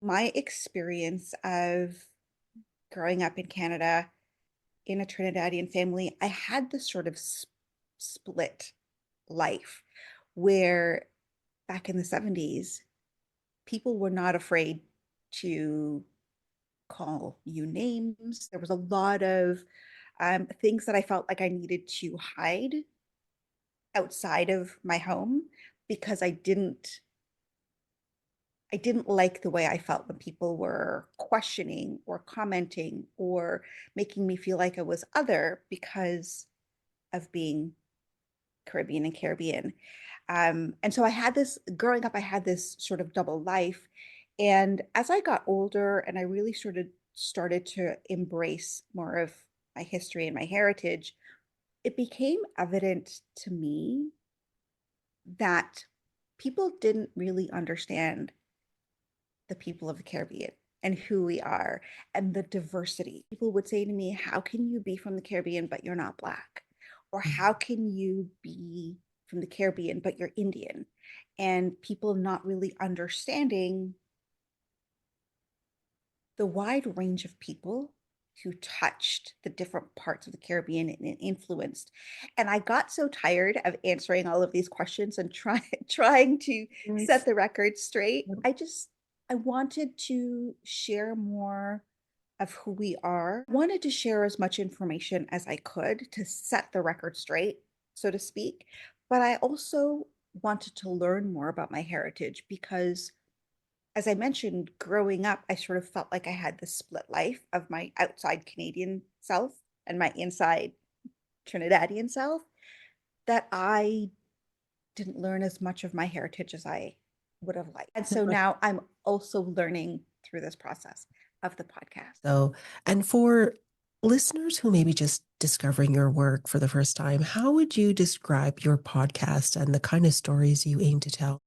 My experience of growing up in Canada in a Trinidadian family, I had this sort of split life where back in the 70s, people were not afraid to call you names. There was a lot of things that I felt like I needed to hide outside of my home because I didn't like the way I felt when people were questioning or commenting or making me feel like I was other because of being Caribbean. And so I had this, growing up, I had this sort of double life. And as I got older and I really sort of started to embrace more of my history and my heritage, it became evident to me that people didn't really understand the people of the Caribbean and who we are and the diversity. People would say to me, how can you be from the Caribbean, but you're not Black? Or how can you be from the Caribbean, but you're Indian? And people not really understanding the wide range of people who touched the different parts of the Caribbean and influenced. And I got so tired of answering all of these questions and trying to set Yes. the record straight. I wanted to share more of who we are. I wanted to share as much information as I could to set the record straight, so to speak. But I also wanted to learn more about my heritage because, as I mentioned, growing up, I sort of felt like I had this split life of my outside Canadian self and my inside Trinidadian self that I didn't learn as much of my heritage as I would have liked. And so now I'm also learning through this process of the podcast. So, and for listeners who may be just discovering your work for the first time, how would you describe your podcast and the kind of stories you aim to tell?